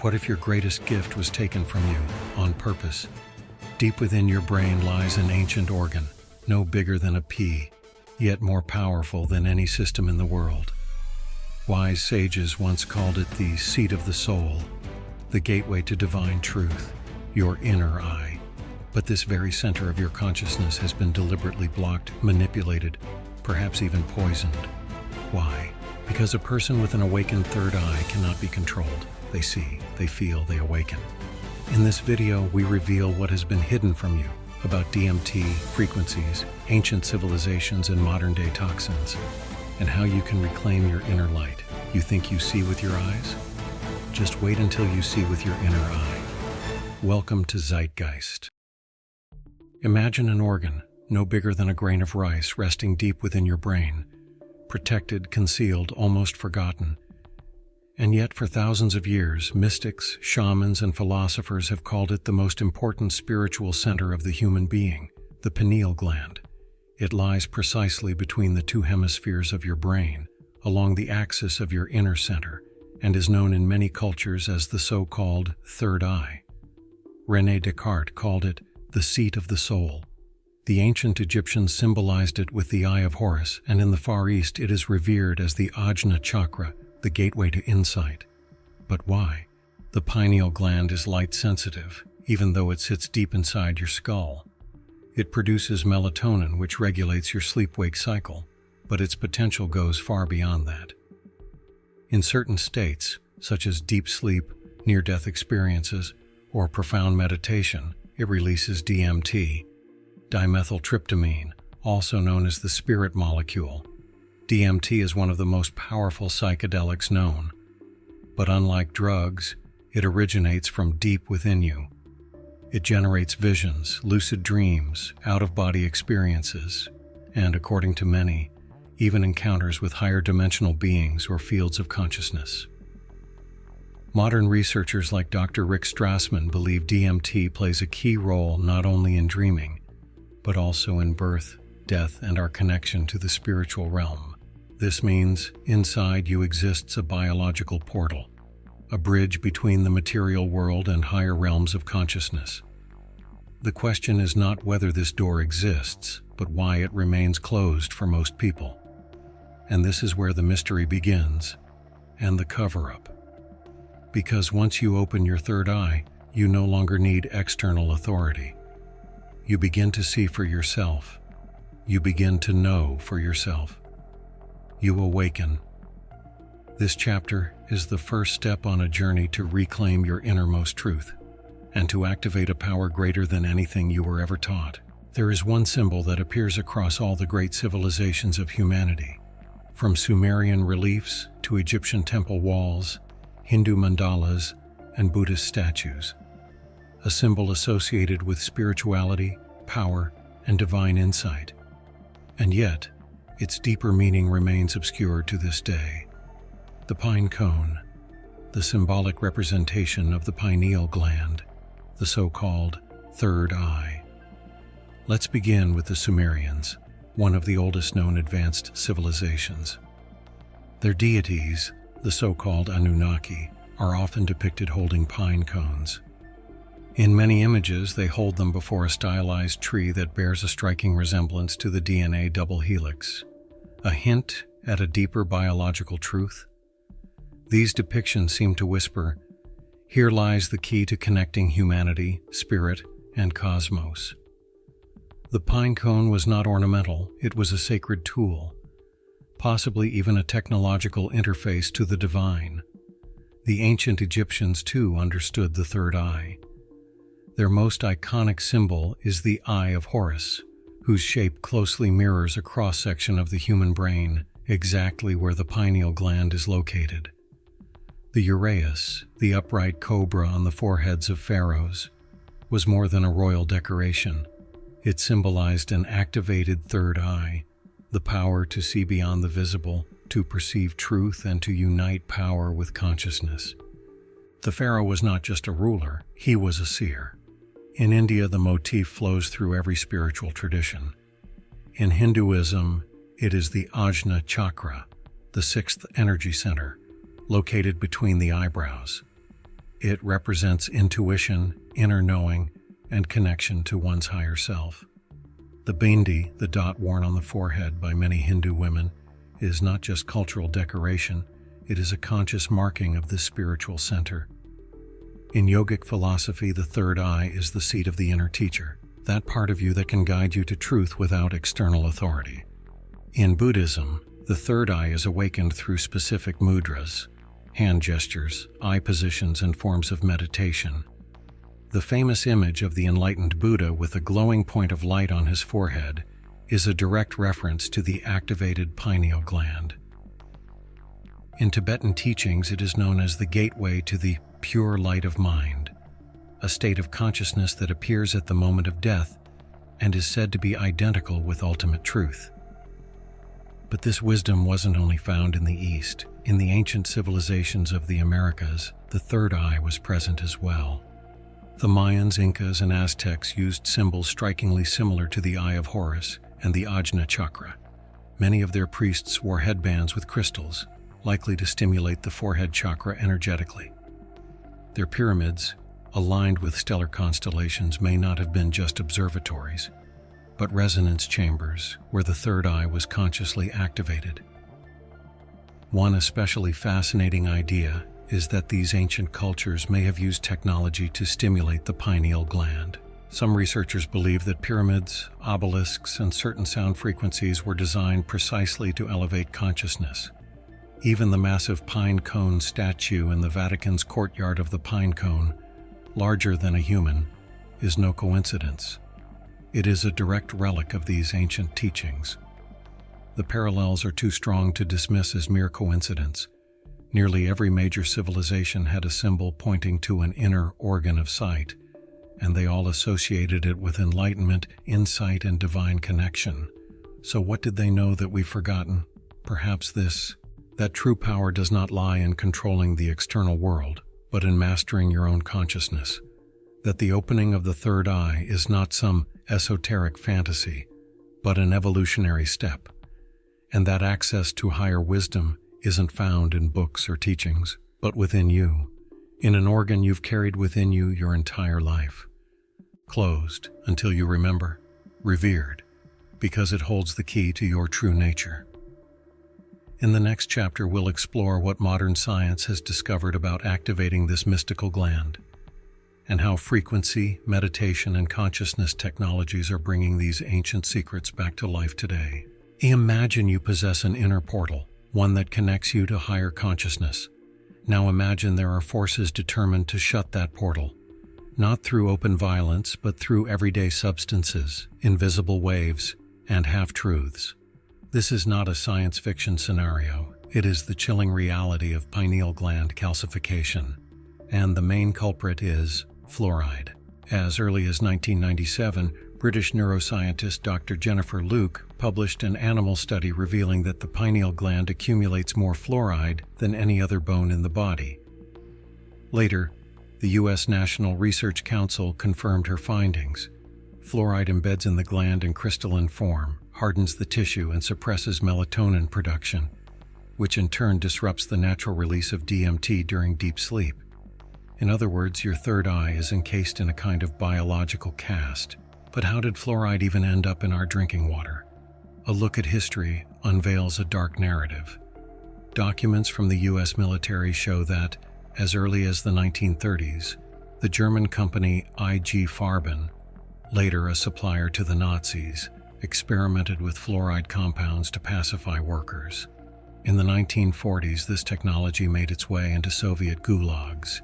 What if your greatest gift was taken from you on purpose? Deep within your brain lies an ancient organ, no bigger than a pea, yet more powerful than any system in the world. Wise sages once called it the seat of the soul, the gateway to divine truth, your inner eye. But this very center of your consciousness has been deliberately blocked, manipulated, perhaps even poisoned. Why? Because a person with an awakened third eye cannot be controlled. They see, they feel, they awaken. In this video, we reveal what has been hidden from you about DMT, frequencies, ancient civilizations, and modern-day toxins, and how you can reclaim your inner light. You think you see with your eyes? Just wait until you see with your inner eye. Welcome to Zeitgeist. Imagine an organ, no bigger than a grain of rice, resting deep within your brain, protected, concealed, almost forgotten. And yet for thousands of years, mystics, shamans, and philosophers have called it the most important spiritual center of the human being, the pineal gland. It lies precisely between the two hemispheres of your brain, along the axis of your inner center, and is known in many cultures as the so-called third eye. René Descartes called it the seat of the soul. The ancient Egyptians symbolized it with the eye of Horus, and in the Far East it is revered as the Ajna chakra, the gateway to insight. But why? The pineal gland is light-sensitive, even though it sits deep inside your skull. It produces melatonin, which regulates your sleep-wake cycle, but its potential goes far beyond that. In certain states, such as deep sleep, near-death experiences, or profound meditation, it releases DMT, dimethyltryptamine, also known as the spirit molecule. DMT is one of the most powerful psychedelics known, but unlike drugs, it originates from deep within you. It generates visions, lucid dreams, out-of-body experiences, and, according to many, even encounters with higher dimensional beings or fields of consciousness. Modern researchers like Dr. Rick Strassman believe DMT plays a key role not only in dreaming, but also in birth, death, and our connection to the spiritual realm. This means inside you exists a biological portal, a bridge between the material world and higher realms of consciousness. The question is not whether this door exists, but why it remains closed for most people. And this is where the mystery begins, and the cover-up. Because once you open your third eye, you no longer need external authority. You begin to see for yourself. You begin to know for yourself. You awaken. This chapter is the first step on a journey to reclaim your innermost truth and to activate a power greater than anything you were ever taught. There is one symbol that appears across all the great civilizations of humanity, from Sumerian reliefs to Egyptian temple walls, Hindu mandalas, and Buddhist statues. A symbol associated with spirituality, power, and divine insight. And yet, its deeper meaning remains obscure to this day. The pine cone, the symbolic representation of the pineal gland, the so-called third eye. Let's begin with the Sumerians, one of the oldest known advanced civilizations. Their deities, the so-called Anunnaki, are often depicted holding pine cones. In many images, they hold them before a stylized tree that bears a striking resemblance to the DNA double helix, a hint at a deeper biological truth. These depictions seem to whisper, "Here lies the key to connecting humanity, spirit, and cosmos." The pine cone was not ornamental, it was a sacred tool, possibly even a technological interface to the divine. The ancient Egyptians, too, understood the third eye. Their most iconic symbol is the Eye of Horus, whose shape closely mirrors a cross-section of the human brain, exactly where the pineal gland is located. The uraeus, the upright cobra on the foreheads of pharaohs, was more than a royal decoration. It symbolized an activated third eye, the power to see beyond the visible, to perceive truth, and to unite power with consciousness. The pharaoh was not just a ruler, he was a seer. In India, the motif flows through every spiritual tradition. In Hinduism, it is the Ajna chakra, the sixth energy center, located between the eyebrows. It represents intuition, inner knowing, and connection to one's higher self. The bindi, the dot worn on the forehead by many Hindu women, is not just cultural decoration, it is a conscious marking of this spiritual center. In yogic philosophy, the third eye is the seat of the inner teacher, that part of you that can guide you to truth without external authority. In Buddhism, the third eye is awakened through specific mudras, hand gestures, eye positions, and forms of meditation. The famous image of the enlightened Buddha with a glowing point of light on his forehead is a direct reference to the activated pineal gland. In Tibetan teachings, it is known as the gateway to the pure light of mind, a state of consciousness that appears at the moment of death and is said to be identical with ultimate truth. But this wisdom wasn't only found in the East. In the ancient civilizations of the Americas, the third eye was present as well. The Mayans, Incas, and Aztecs used symbols strikingly similar to the Eye of Horus and the Ajna chakra. Many of their priests wore headbands with crystals, likely to stimulate the forehead chakra energetically. Their pyramids, aligned with stellar constellations, may not have been just observatories, but resonance chambers where the third eye was consciously activated. One especially fascinating idea is that these ancient cultures may have used technology to stimulate the pineal gland. Some researchers believe that pyramids, obelisks, and certain sound frequencies were designed precisely to elevate consciousness. Even the massive pine cone statue in the Vatican's courtyard of the pine cone, larger than a human, is no coincidence. It is a direct relic of these ancient teachings. The parallels are too strong to dismiss as mere coincidence. Nearly every major civilization had a symbol pointing to an inner organ of sight, and they all associated it with enlightenment, insight, and divine connection. So what did they know that we've forgotten? Perhaps this: that true power does not lie in controlling the external world, but in mastering your own consciousness. That the opening of the third eye is not some esoteric fantasy, but an evolutionary step, and that access to higher wisdom isn't found in books or teachings, but within you, in an organ you've carried within you your entire life. Closed until you remember, revered, because it holds the key to your true nature. In the next chapter, we'll explore what modern science has discovered about activating this mystical gland, and how frequency, meditation, and consciousness technologies are bringing these ancient secrets back to life today. Imagine you possess an inner portal, one that connects you to higher consciousness. Now imagine there are forces determined to shut that portal, not through open violence, but through everyday substances, invisible waves, and half-truths. This is not a science fiction scenario. It is the chilling reality of pineal gland calcification, and the main culprit is fluoride. As early as 1997, British neuroscientist Dr. Jennifer Luke published an animal study revealing that the pineal gland accumulates more fluoride than any other bone in the body. Later, the U.S. National Research Council confirmed her findings. Fluoride embeds in the gland in crystalline form, hardens the tissue, and suppresses melatonin production, which in turn disrupts the natural release of DMT during deep sleep. In other words, your third eye is encased in a kind of biological cast. But how did fluoride even end up in our drinking water? A look at history unveils a dark narrative. Documents from the U.S. military show that, as early as the 1930s, the German company IG Farben, later a supplier to the Nazis, experimented with fluoride compounds to pacify workers. In the 1940s, this technology made its way into Soviet gulags.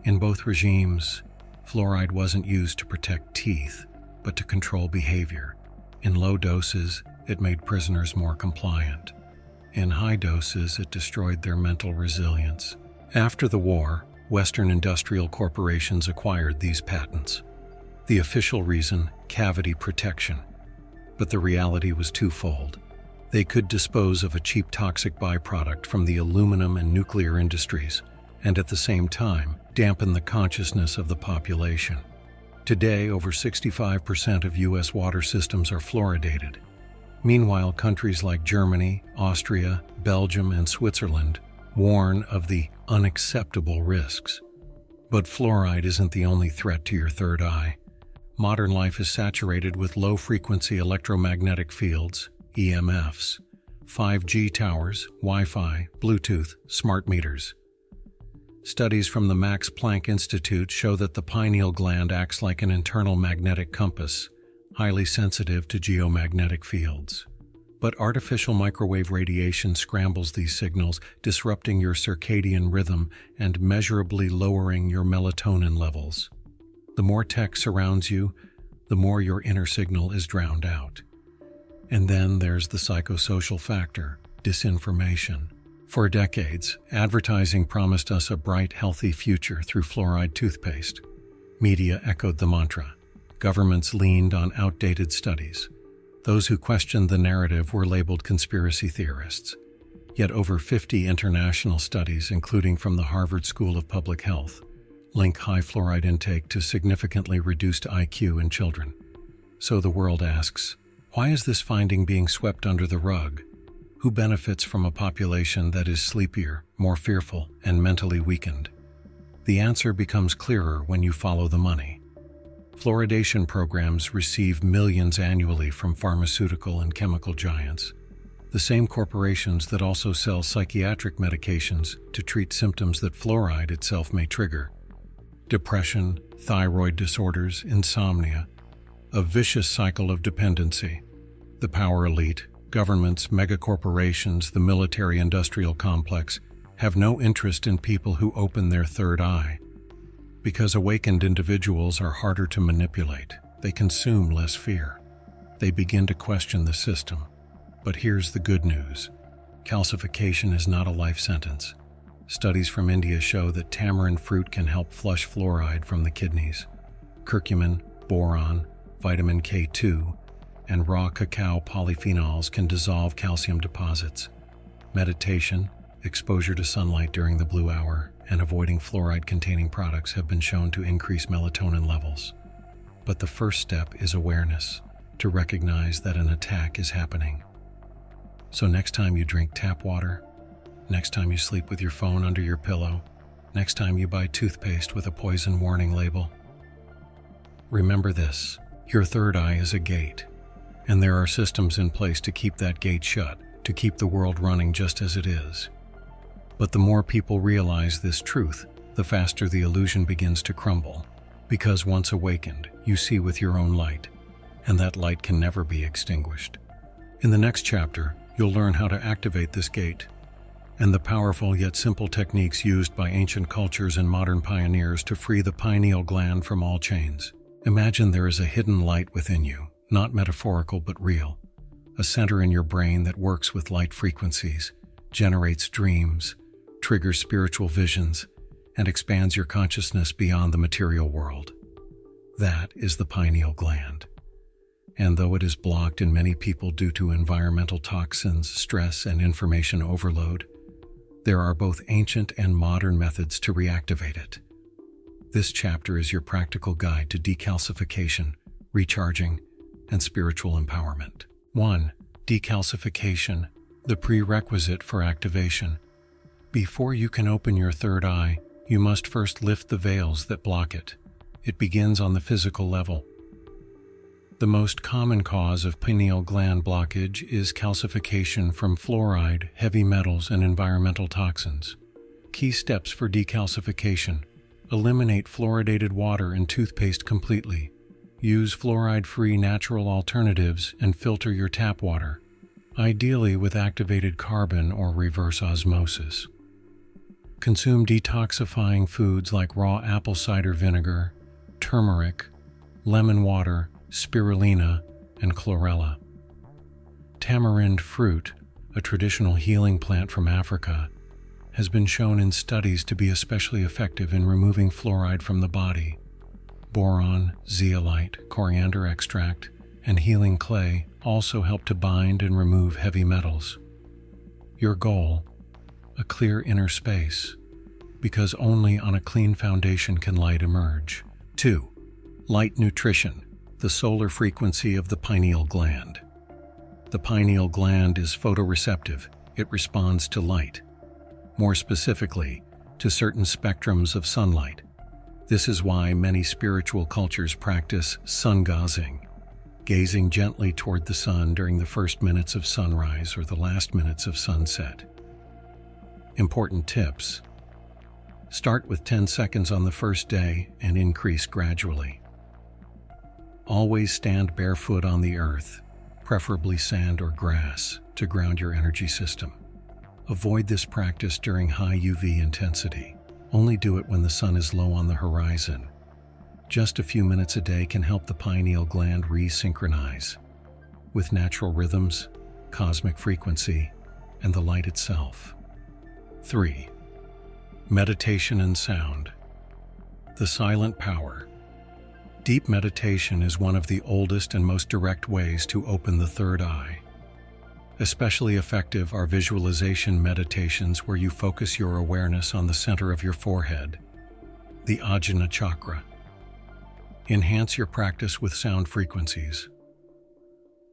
In both regimes, fluoride wasn't used to protect teeth, but to control behavior. In low doses, it made prisoners more compliant. In high doses, it destroyed their mental resilience. After the war, Western industrial corporations acquired these patents. The official reason, cavity protection. But the reality was twofold. They could dispose of a cheap toxic byproduct from the aluminum and nuclear industries, and at the same time, dampen the consciousness of the population. Today, over 65% of U.S. water systems are fluoridated. Meanwhile, countries like Germany, Austria, Belgium, and Switzerland warn of the unacceptable risks. But fluoride isn't the only threat to your third eye. Modern life is saturated with low-frequency electromagnetic fields, EMFs, 5G towers, Wi-Fi, Bluetooth, smart meters. Studies from the Max Planck Institute show that the pineal gland acts like an internal magnetic compass, highly sensitive to geomagnetic fields. But artificial microwave radiation scrambles these signals, disrupting your circadian rhythm and measurably lowering your melatonin levels. The more tech surrounds you, the more your inner signal is drowned out. And then there's the psychosocial factor, disinformation. For decades, advertising promised us a bright, healthy future through fluoride toothpaste. Media echoed the mantra. Governments leaned on outdated studies. Those who questioned the narrative were labeled conspiracy theorists. Yet over 50 international studies, including from the Harvard School of Public Health, link high fluoride intake to significantly reduced IQ in children. So the world asks, why is this finding being swept under the rug? Who benefits from a population that is sleepier, more fearful, and mentally weakened? The answer becomes clearer when you follow the money. Fluoridation programs receive millions annually from pharmaceutical and chemical giants, the same corporations that also sell psychiatric medications to treat symptoms that fluoride itself may trigger. Depression, thyroid disorders, insomnia, a vicious cycle of dependency. The power elite, governments, megacorporations, the military-industrial complex have no interest in people who open their third eye. Because awakened individuals are harder to manipulate, they consume less fear. They begin to question the system. But here's the good news. Calcification is not a life sentence. Studies from India show that tamarind fruit can help flush fluoride from the kidneys. Curcumin, boron, vitamin K2, and raw cacao polyphenols can dissolve calcium deposits. Meditation, exposure to sunlight during the blue hour, and avoiding fluoride-containing products have been shown to increase melatonin levels. But the first step is awareness, to recognize that an attack is happening. So next time you drink tap water, next time you sleep with your phone under your pillow, next time you buy toothpaste with a poison warning label, remember this: your third eye is a gate. And there are systems in place to keep that gate shut, to keep the world running just as it is. But the more people realize this truth, the faster the illusion begins to crumble. Because once awakened, you see with your own light, and that light can never be extinguished. In the next chapter, you'll learn how to activate this gate, and the powerful yet simple techniques used by ancient cultures and modern pioneers to free the pineal gland from all chains. Imagine there is a hidden light within you. Not metaphorical but real, a center in your brain that works with light frequencies, generates dreams, triggers spiritual visions, and expands your consciousness beyond the material world. That is the pineal gland. And though it is blocked in many people due to environmental toxins, stress, and information overload, there are both ancient and modern methods to reactivate it. This chapter is your practical guide to decalcification, recharging, and spiritual empowerment. 1. Decalcification, the prerequisite for activation. Before you can open your third eye, you must first lift the veils that block it. It begins on the physical level. The most common cause of pineal gland blockage is calcification from fluoride, heavy metals, and environmental toxins. Key steps for decalcification: eliminate fluoridated water and toothpaste completely. Use fluoride-free natural alternatives and filter your tap water, ideally with activated carbon or reverse osmosis. Consume detoxifying foods like raw apple cider vinegar, turmeric, lemon water, spirulina, and chlorella. Tamarind fruit, a traditional healing plant from Africa, has been shown in studies to be especially effective in removing fluoride from the body. Boron, zeolite, coriander extract, and healing clay also help to bind and remove heavy metals. Your goal: a clear inner space, because only on a clean foundation can light emerge. 2. Light nutrition, the solar frequency of the pineal gland. The pineal gland is photoreceptive. It responds to light. More specifically, to certain spectrums of sunlight. This is why many spiritual cultures practice sun gazing, gazing gently toward the sun during the first minutes of sunrise or the last minutes of sunset. Important tips. Start with 10 seconds on the first day and increase gradually. Always stand barefoot on the earth, preferably sand or grass, to ground your energy system. Avoid this practice during high UV intensity. Only do it when the sun is low on the horizon. Just a few minutes a day can help the pineal gland re-synchronize with natural rhythms, cosmic frequency, and the light itself. 3. Meditation and sound. The silent power. Deep meditation is one of the oldest and most direct ways to open the third eye. Especially effective are visualization meditations where you focus your awareness on the center of your forehead, the Ajna chakra. Enhance your practice with sound frequencies.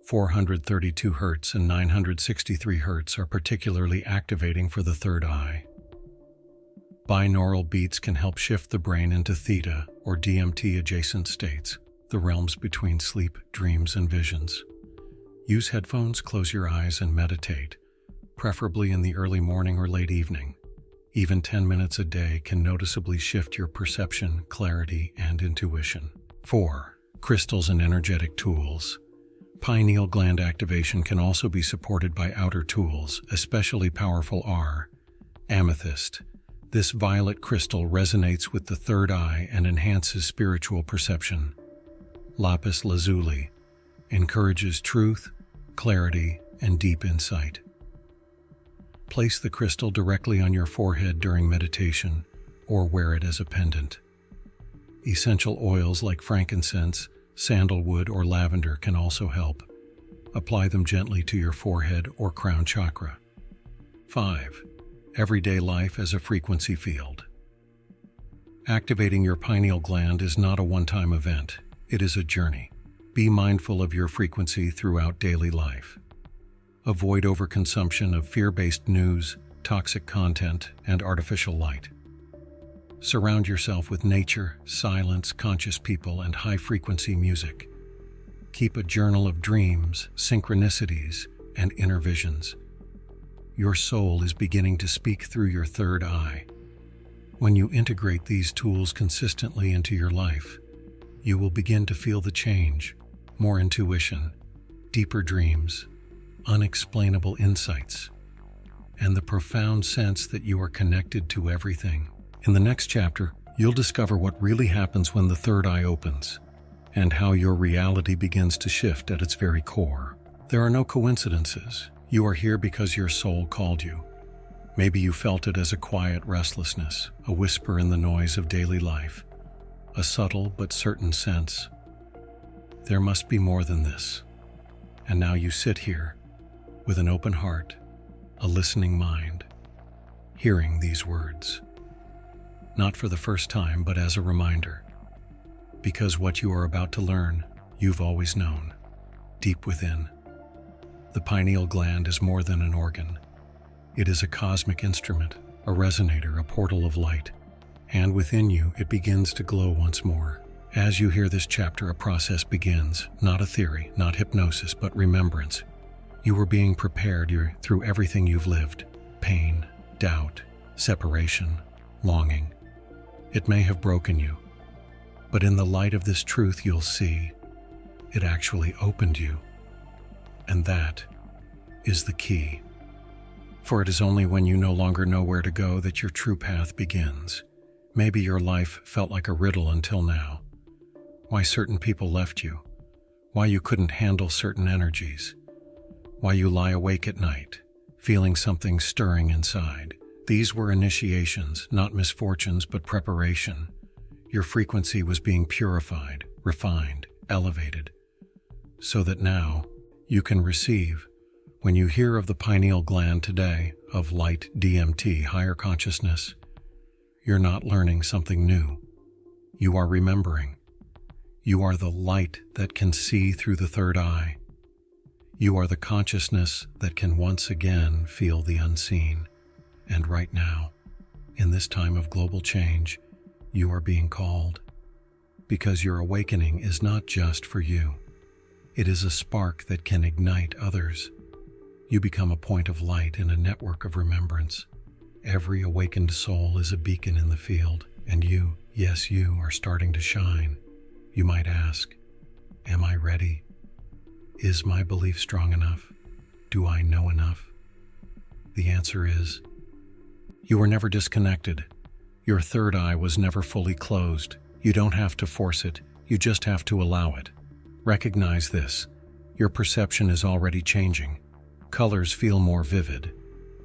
432 Hz and 963 Hz are particularly activating for the third eye. Binaural beats can help shift the brain into theta or DMT adjacent states, the realms between sleep, dreams, and visions. Use headphones, close your eyes, and meditate, preferably in the early morning or late evening. Even 10 minutes a day can noticeably shift your perception, clarity, and intuition. 4. Crystals and energetic tools. Pineal gland activation can also be supported by outer tools, especially powerful are amethyst. This violet crystal resonates with the third eye and enhances spiritual perception. Lapis lazuli encourages truth, clarity, and deep insight. Place the crystal directly on your forehead during meditation, or wear it as a pendant. Essential oils like frankincense, sandalwood, or lavender can also help. Apply them gently to your forehead or crown chakra. 5. Everyday life as a frequency field. Activating your pineal gland is not a one-time event. It is a journey. Be mindful of your frequency throughout daily life. Avoid overconsumption of fear-based news, toxic content, and artificial light. Surround yourself with nature, silence, conscious people, and high-frequency music. Keep a journal of dreams, synchronicities, and inner visions. Your soul is beginning to speak through your third eye. When you integrate these tools consistently into your life, you will begin to feel the change, more intuition, deeper dreams, unexplainable insights, and the profound sense that you are connected to everything. In the next chapter, you'll discover what really happens when the third eye opens, and how your reality begins to shift at its very core. There are no coincidences. You are here because your soul called you. Maybe you felt it as a quiet restlessness, a whisper in the noise of daily life, a subtle but certain sense. There must be more than this. And now you sit here, with an open heart, a listening mind, hearing these words. Not for the first time, but as a reminder. Because what you are about to learn, you've always known, deep within. The pineal gland is more than an organ. It is a cosmic instrument, a resonator, a portal of light. And within you, it begins to glow once more. As you hear this chapter, a process begins, not a theory, not hypnosis, but remembrance. You are being prepared through everything you've lived: pain, doubt, separation, longing. It may have broken you, but in the light of this truth you'll see, it actually opened you. And that is the key. For it is only when you no longer know where to go that your true path begins. Maybe your life felt like a riddle until now. Why certain people left you. Why you couldn't handle certain energies. Why you lie awake at night, feeling something stirring inside. These were initiations, not misfortunes, but preparation. Your frequency was being purified, refined, elevated, so that now you can receive. When you hear of the pineal gland today, of light, DMT, higher consciousness, you're not learning something new. You are remembering. You are the light that can see through the third eye. You are the consciousness that can once again feel the unseen. And right now, in this time of global change, You are being called. Because your awakening is not just for you. It is a spark that can ignite others. You become a point of light in a network of remembrance. Every awakened soul is a beacon in the field, and you, yes, you are starting to shine. You might ask, am I ready? Is my belief strong enough? Do I know enough? The answer is, you were never disconnected. Your third eye was never fully closed. You don't have to force it, you just have to allow it. Recognize this. Your perception is already changing. Colors feel more vivid.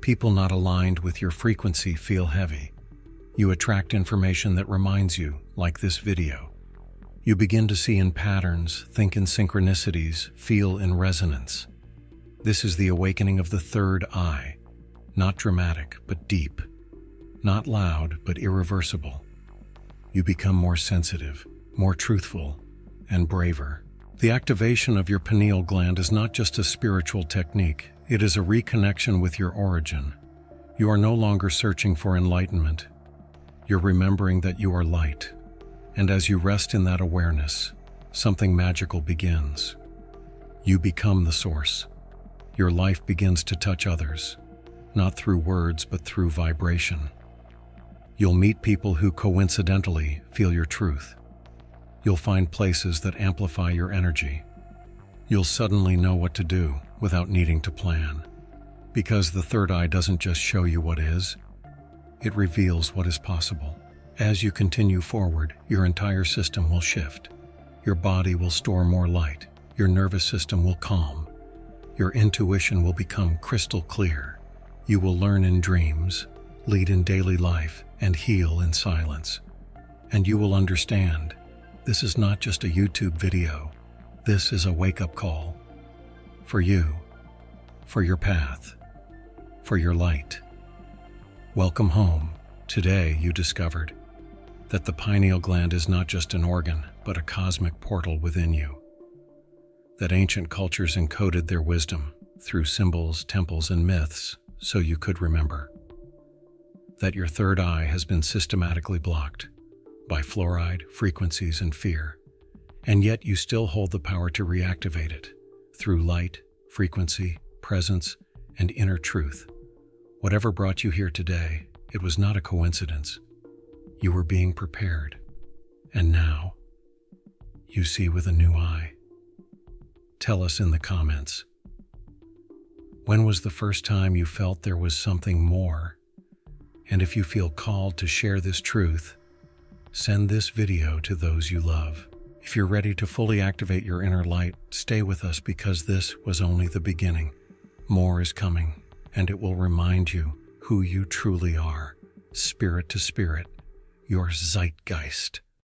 People not aligned with your frequency feel heavy. You attract information that reminds you, like this video. You begin to see in patterns, think in synchronicities, feel in resonance. This is the awakening of the third eye. Not dramatic, but deep. Not loud, but irreversible. You become more sensitive, more truthful, and braver. The activation of your pineal gland is not just a spiritual technique, it is a reconnection with your origin. You are no longer searching for enlightenment. You're remembering that you are light. And as you rest in that awareness, something magical begins. You become the source. Your life begins to touch others, not through words but through vibration. You'll meet people who coincidentally feel your truth. You'll find places that amplify your energy. You'll suddenly know what to do without needing to plan. Because the third eye doesn't just show you what is, it reveals what is possible. As you continue forward, your entire system will shift. Your body will store more light. Your nervous system will calm. Your intuition will become crystal clear. You will learn in dreams, lead in daily life, and heal in silence. And you will understand, this is not just a YouTube video. This is a wake-up call. For you, for your path, for your light. Welcome home. Today you discovered that the pineal gland is not just an organ, but a cosmic portal within you. That ancient cultures encoded their wisdom through symbols, temples, and myths so you could remember. That your third eye has been systematically blocked by fluoride, frequencies, and fear, and yet you still hold the power to reactivate it through light, frequency, presence, and inner truth. Whatever brought you here today, it was not a coincidence. You were being prepared, and now you see with a new eye. Tell us in the comments. When was the first time you felt there was something more? And if you feel called to share this truth, send this video to those you love. If you're ready to fully activate your inner light, stay with us because this was only the beginning. More is coming, and it will remind you who you truly are, spirit to spirit, your zeitgeist.